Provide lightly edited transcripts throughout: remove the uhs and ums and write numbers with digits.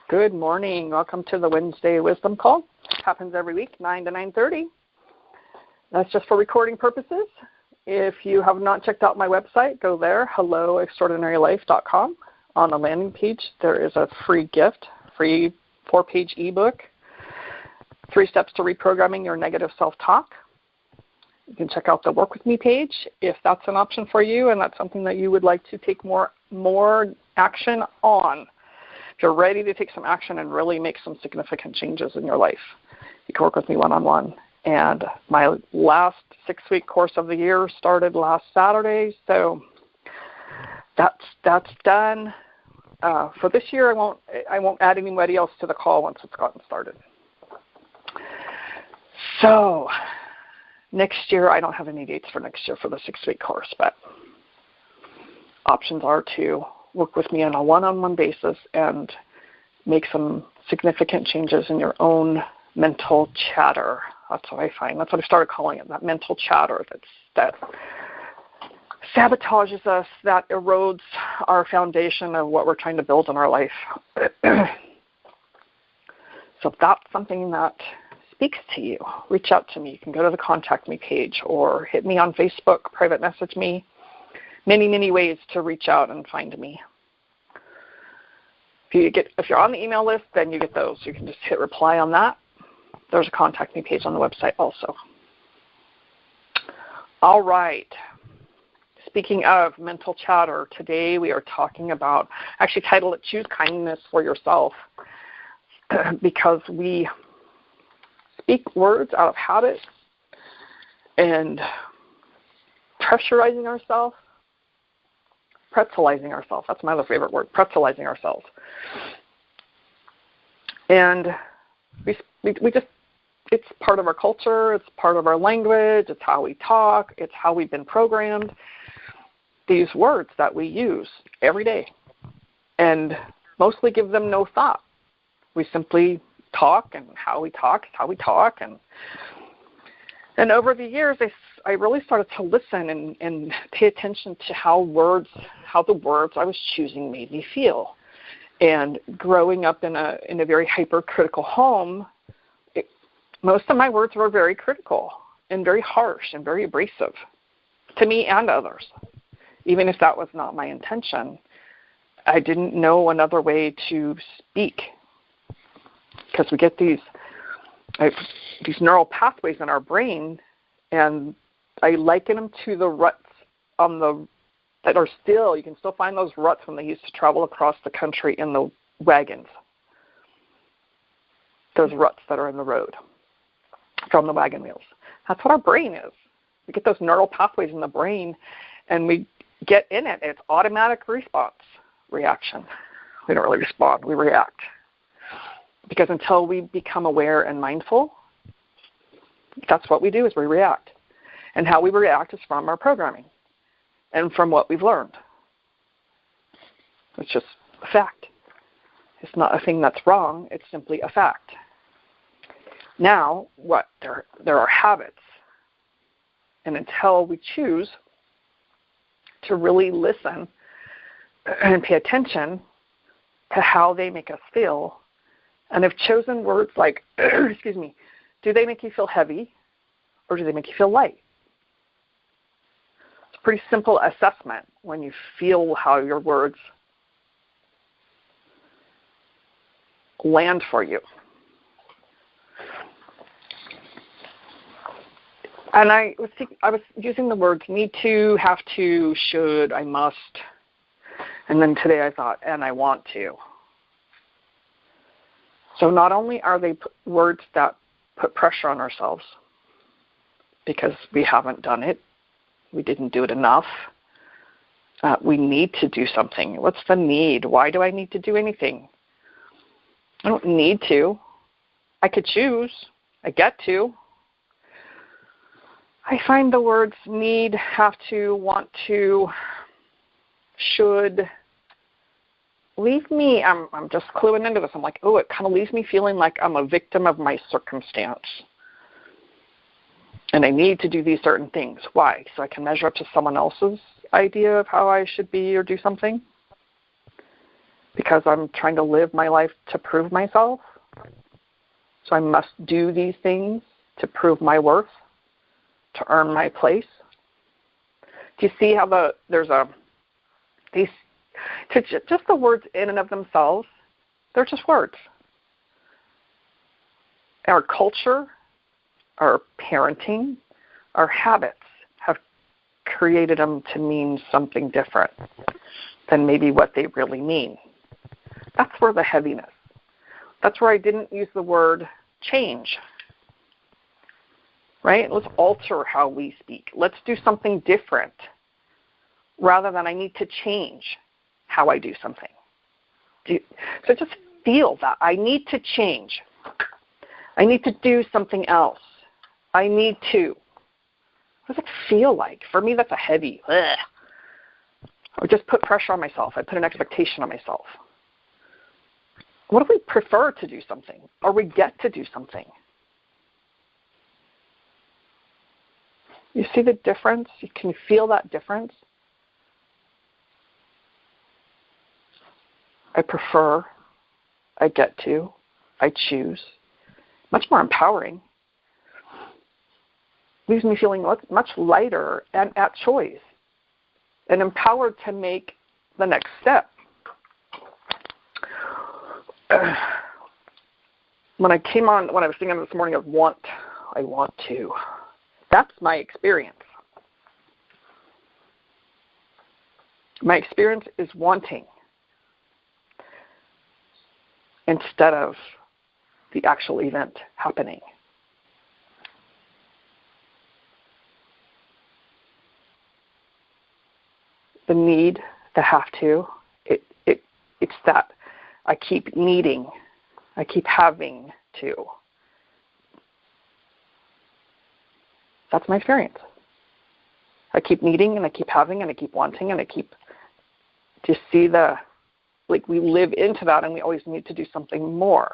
Good morning. Welcome to the Wednesday Wisdom Call. Happens every week, 9 to 9:30. That's just for recording purposes. If you have not checked out my website, go there, helloextraordinarylife.com. On the landing page, there is a free gift, free 4-page ebook, 3 steps to reprogramming your negative self-talk. You can check out the Work With Me page if that's an option for you and that's something that you would like to take more action on. If you're ready to take some action and really make some significant changes in your life, you can work with me one-on-one. And my last 6-week course of the year started last Saturday, so that's done. For this year, I won't add anybody else to the call once it's gotten started. So next year, I don't have any dates for next year for the 6-week course, but options are to work with me on a one-on-one basis and make some significant changes in your own mental chatter. That's what I find. That's what I started calling it, that mental chatter that sabotages us, that erodes our foundation of what we're trying to build in our life. So if that's something that speaks to you, reach out to me. You can go to the Contact Me page or hit me on Facebook, private message me. Many, many ways to reach out and find me. If you're on the email list, then you get those. You can just hit reply on that. There's a Contact Me page on the website also. All right. Speaking of mental chatter, today we are talking about, I actually titled it Choose Kindness for Yourself, because we speak words out of habit and pressurizing ourselves, pretzelizing ourselves. That's my other favorite word, pretzelizing ourselves. And we just, it's part of our culture, it's part of our language, it's how we talk, it's how we've been programmed. These words that we use every day and mostly give them no thought. We simply talk, and how we talk is how we talk. And over the years, I really started to listen and pay attention to how the words I was choosing made me feel. And growing up in a very hypercritical home, most of my words were very critical and very harsh and very abrasive to me and others. Even if that was not my intention, I didn't know another way to speak, because we get these neural pathways in our brain, and I liken them to the ruts that are still, you can still find those ruts when they used to travel across the country in the wagons. Those ruts that are in the road from the wagon wheels. That's what our brain is. We get those neural pathways in the brain, and we get in it. It's automatic reaction. We don't really respond, we react. Because until we become aware and mindful, that's what we do, is we react. And how we react is from our programming and from what we've learned. It's just a fact. It's not a thing that's wrong, it's simply a fact. Now, there are habits. And until we choose to really listen and pay attention to how they make us feel, and have chosen words like, do they make you feel heavy or do they make you feel light? It's a pretty simple assessment when you feel how your words land for you. And I was using the words need to, have to, should, I must. And then today I thought, and I want to. So not only are they words that put pressure on ourselves because we haven't done it, we didn't do it enough, we need to do something. What's the need? Why do I need to do anything? I don't need to. I could choose. I get to. I find the words need, have to, want to, should leave me, I'm just cluing into this. I'm like, it kind of leaves me feeling like I'm a victim of my circumstance. And I need to do these certain things. Why? So I can measure up to someone else's idea of how I should be or do something? because I'm trying to live my life to prove myself. So I must do these things to prove my worth, to earn my place. Do you see how just the words in and of themselves, they're just words. Our culture, our parenting, our habits have created them to mean something different than maybe what they really mean. That's where the heaviness. That's where I didn't use the word change. Right? Let's alter how we speak. Let's do something different rather than I need to change how I do something. So just feel that. I need to change. I need to do something else. I need to. What does it feel like? For me, that's a heavy, ugh. I just put pressure on myself. I put an expectation on myself. What if we prefer to do something, or we get to do something? You see the difference? You can feel that difference? I prefer, I get to, I choose. Much more empowering. Leaves me feeling much lighter and at choice and empowered to make the next step. When I was thinking this morning of I want to. That's my experience. My experience is wanting instead of the actual event happening. The need, the have to, it's that I keep needing, I keep having to. That's my experience. I keep needing and I keep having and I keep wanting and I keep to see we live into that and we always need to do something more.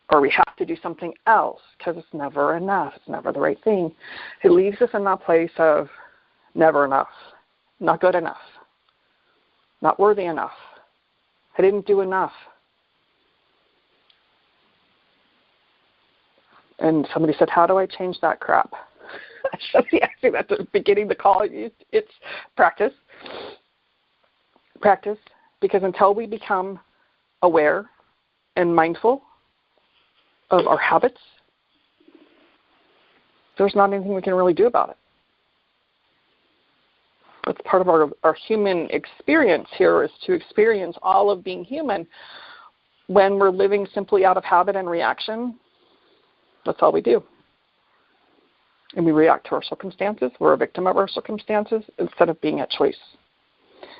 Or we have to do something else because it's never enough. It's never the right thing. It leaves us in that place of never enough, not good enough, not worthy enough. I didn't do enough. And somebody said, how do I change that crap? Somebody asked me that at the beginning of the call. It's practice. Practice. Because until we become aware and mindful of our habits, there's not anything we can really do about it. It's part of our human experience here is to experience all of being human. When we're living simply out of habit and reaction, that's all we do. And we react to our circumstances. We're a victim of our circumstances instead of being at choice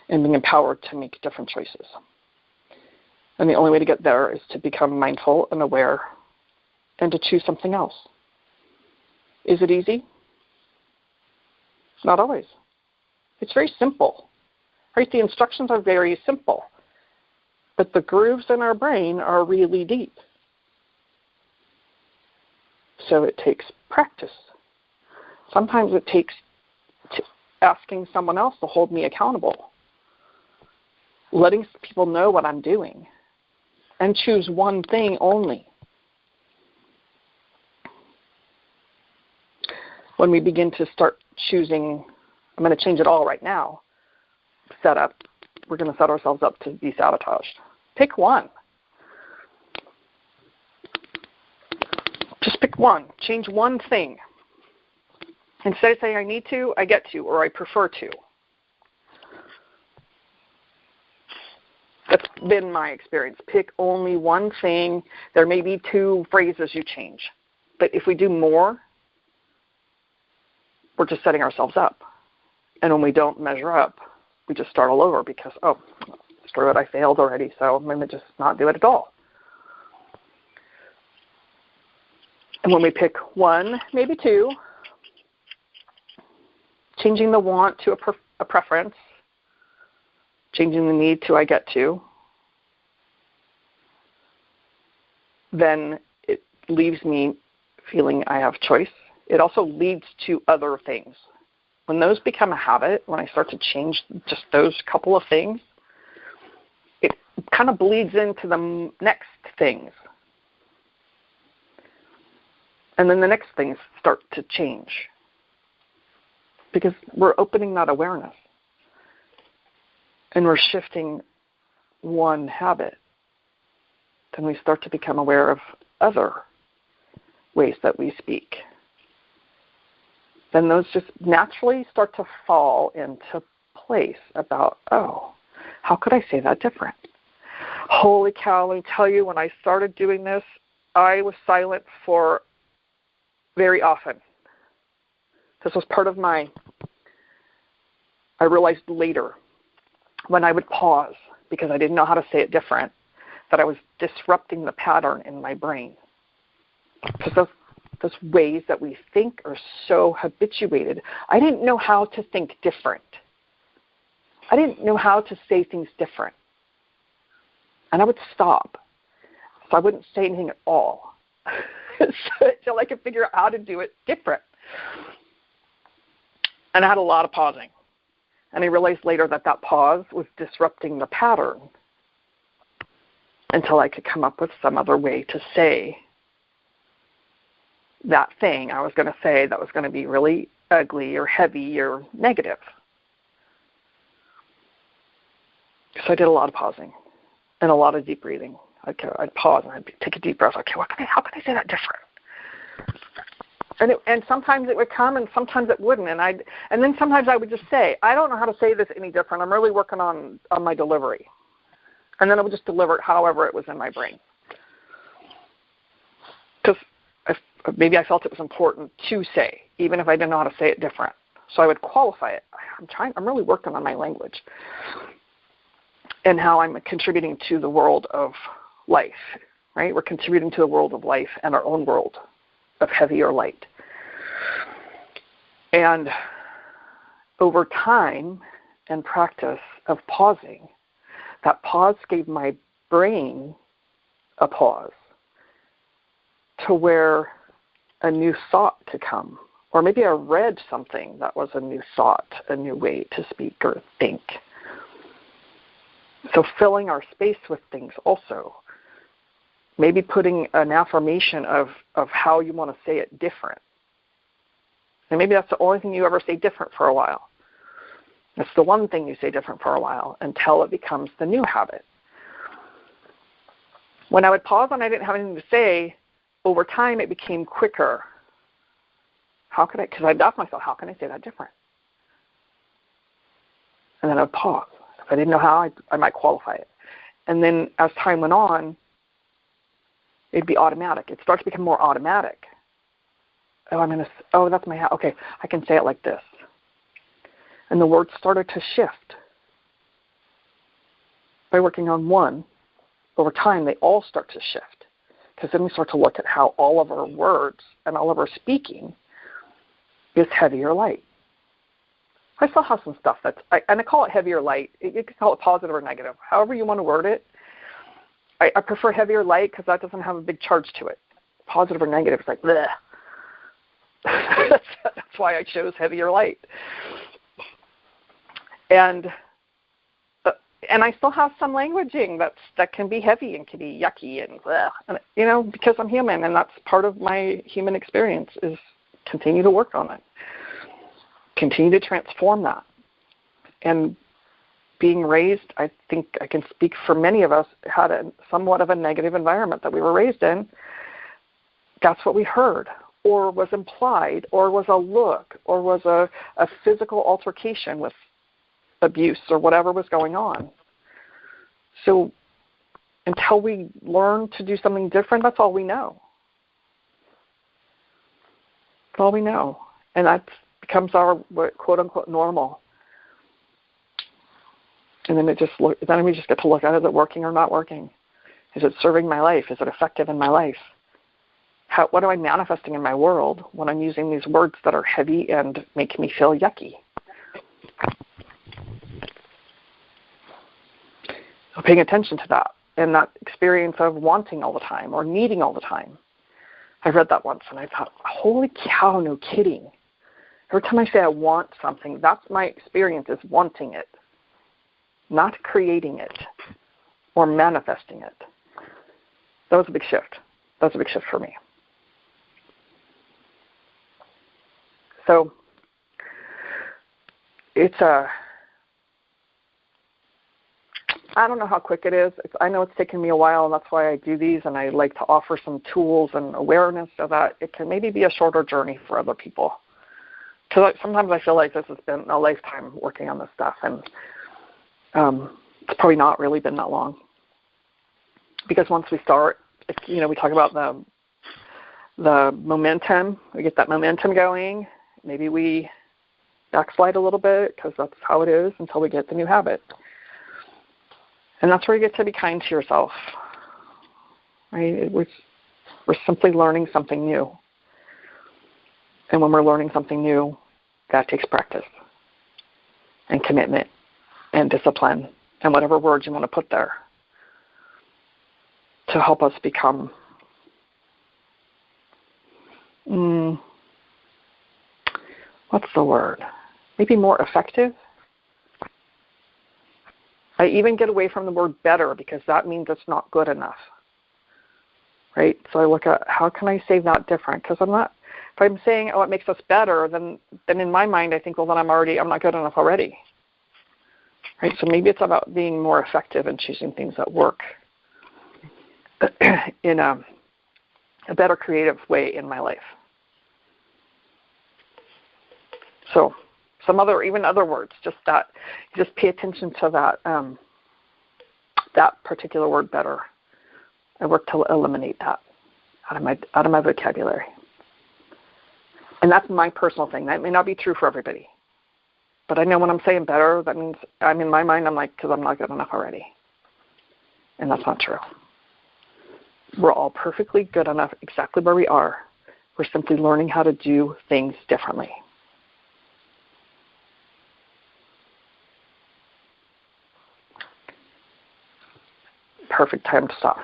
and being empowered to make different choices. And the only way to get there is to become mindful and aware and to choose something else. Is it easy? Not always. It's very simple. Right? The instructions are very simple. But the grooves in our brain are really deep. So it takes practice. Sometimes it takes asking someone else to hold me accountable. Letting people know what I'm doing. And choose one thing only. When we begin to start choosing, I'm going to change it all right now, we're going to set ourselves up to be sabotaged. Pick one. Just pick one. Change one thing. Instead of saying I need to, I get to, or I prefer to. That's been my experience. Pick only one thing. There may be 2 phrases you change. But if we do more, we're just setting ourselves up. And when we don't measure up, we just start all over because, screw it, I failed already, so I'm going to just not do it at all. And when we pick 1, maybe 2, changing the want to a preference, changing the need to I get to, then it leaves me feeling I have choice. It also leads to other things. When those become a habit, when I start to change just those couple of things, it kind of bleeds into the next things. And then the next things start to change because we're opening that awareness and we're shifting one habit. Then we start to become aware of other ways that we speak. Then those just naturally start to fall into place about, oh, how could I say that different? Holy cow, let me tell you, when I started doing this, I was silent for very often. This was part of I realized later when I would pause because I didn't know how to say it different, that I was disrupting the pattern in my brain. Because those ways that we think are so habituated. I didn't know how to think different. I didn't know how to say things different. And I would stop. So I wouldn't say anything at all until I could figure out how to do it different. And I had a lot of pausing. And I realized later that pause was disrupting the pattern until I could come up with some other way to say that thing I was going to say that was going to be really ugly or heavy or negative. So I did a lot of pausing and a lot of deep breathing. I'd pause and I'd take a deep breath. Okay, how can I say that different? And sometimes it would come and sometimes it wouldn't. And then sometimes I would just say, I don't know how to say this any different. I'm really working on my delivery. And then I would just deliver it however it was in my brain. Because maybe I felt it was important to say, even if I didn't know how to say it different. So I would qualify it. I'm really working on my language and how I'm contributing to the world of life, right? We're contributing to the world of life and our own world of heavy or light. And over time and practice of pausing, that pause gave my brain a pause to where a new thought could come. Or maybe I read something that was a new thought, a new way to speak or think. So filling our space with things also. Maybe putting an affirmation of how you want to say it different. And maybe that's the only thing you ever say different for a while. That's the one thing you say different for a while until it becomes the new habit. When I would pause and I didn't have anything to say, over time it became quicker. Because I'd ask myself, how can I say that different? And then I would pause. If I didn't know how, I might qualify it. And then as time went on, it'd be automatic. It starts to become more automatic. That's my, okay, I can say it like this. And the words started to shift. By working on one, over time, they all start to shift. Because then we start to look at how all of our words and all of our speaking is heavy or light. I still have some stuff and I call it heavy or light. You can call it positive or negative. However you want to word it. I prefer heavy or light because that doesn't have a big charge to it. Positive or negative is like, bleh. That's why I chose heavy or light. And I still have some languaging that can be heavy and can be yucky and bleh. And, because I'm human and that's part of my human experience is continue to work on it. Continue to transform that. And being raised, I think I can speak for many of us, had somewhat of a negative environment that we were raised in. That's what we heard, or was implied, or was a look, or was a physical altercation with abuse or whatever was going on. So until we learn to do something different, that's all we know. That's all we know. And that becomes our quote-unquote normal. And then then we just get to look at, is it working or not working? Is it serving my life? Is it effective in my life? What am I manifesting in my world when I'm using these words that are heavy and make me feel yucky? So paying attention to that and that experience of wanting all the time or needing all the time. I read that once and I thought, holy cow, no kidding. Every time I say I want something, that's my experience, is wanting it, not creating it or manifesting it. That was a big shift. That was a big shift for me. So I don't know how quick it is. I know it's taken me a while, and that's why I do these, and I like to offer some tools and awareness so that it can maybe be a shorter journey for other people. Because sometimes I feel like this has been a lifetime working on this stuff, and it's probably not really been that long. Because once we start, we talk about the momentum. We get that momentum going. Maybe we backslide a little bit because that's how it is until we get the new habit. And that's where you get to be kind to yourself. Right? We're simply learning something new. And when we're learning something new, that takes practice and commitment and discipline and whatever words you want to put there to help us become what's the word? Maybe more effective. I even get away from the word better because that means it's not good enough. Right? So I look at how can I say that different? Because if I'm saying, it makes us better, then in my mind I think, well, then I'm not good enough already. Right? So maybe it's about being more effective and choosing things that work in a better creative way in my life. So even other words, just pay attention to that particular word better. I work to eliminate that out of my vocabulary. And that's my personal thing. That may not be true for everybody. But I know when I'm saying better, that means in my mind, I'm like, because I'm not good enough already. And that's not true. We're all perfectly good enough exactly where we are. We're simply learning how to do things differently. Perfect time to stop.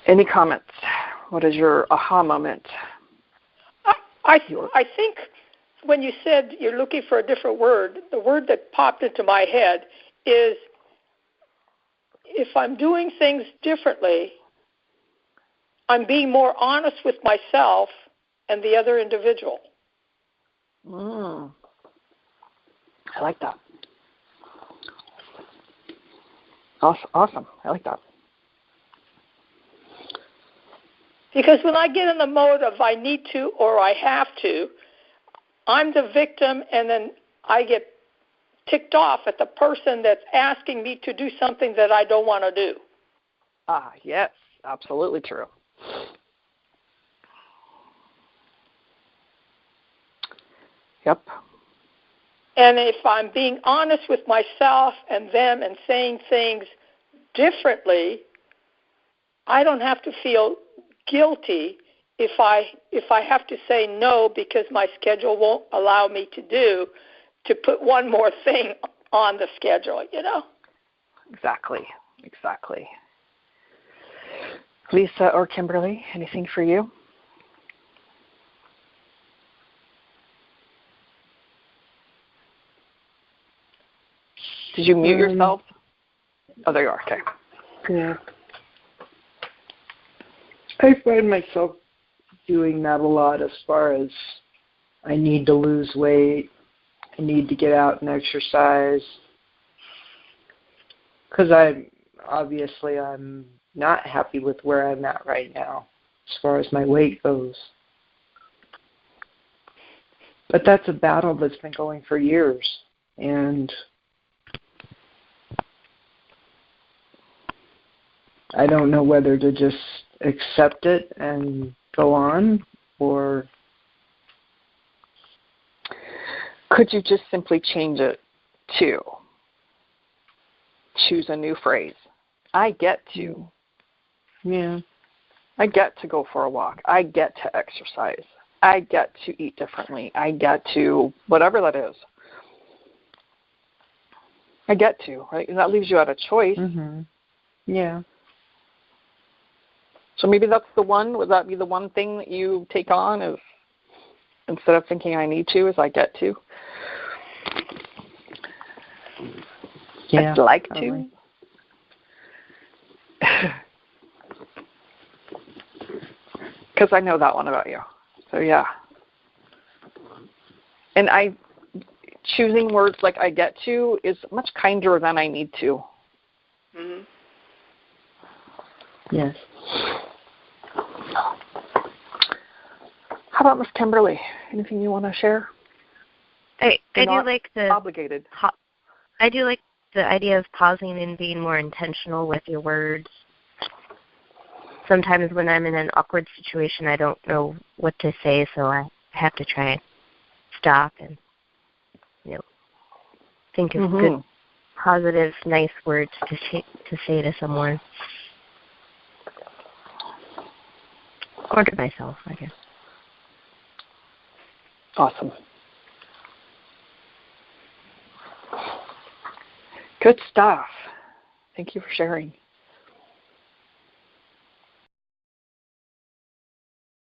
Any comments? What is your aha moment? I think when you said you're looking for a different word, the word that popped into my head is if I'm doing things differently, I'm being more honest with myself and the other individual. I like that. Awesome. I like that. Because when I get in the mode of I need to or I have to, I'm the victim, and then I get ticked off at the person that's asking me to do something that I don't want to do. Yes, absolutely true. Yep. And if I'm being honest with myself and them and saying things differently, I don't have to feel guilty if I have to say no because my schedule won't allow me to put one more thing on the schedule, Exactly. Lisa or Kimberly, anything for you? Did you mute yourself? Oh, there you are. Okay. Yeah. I find myself doing that a lot as far as I need to lose weight, I need to get out and exercise, because I'm not happy with where I'm at right now as far as my weight goes. But that's a battle that's been going for years, and I don't know whether to just accept it and go on, or could you just simply change it to choose a new phrase? I get to. Yeah. I get to go for a walk. I get to exercise. I get to eat differently. I get to whatever that is. I get to, right? And that leaves you at a choice. Mm-hmm. Yeah. So maybe that's the one. Would that be the one thing that you take on? Is instead of thinking I need to, is I get to. Yeah, I'd like totally. to. Because I know that one about you. So, yeah. And choosing words like I get to is much kinder than I need to. Mm-hmm. Yes. How about Miss Kimberly? Anything you want to share? I do like the obligated. I do like the idea of pausing and being more intentional with your words. Sometimes when I'm in an awkward situation, I don't know what to say, so I have to try and stop and think of good, positive, nice words to say to someone, or to myself, I guess. Awesome. Good stuff. Thank you for sharing.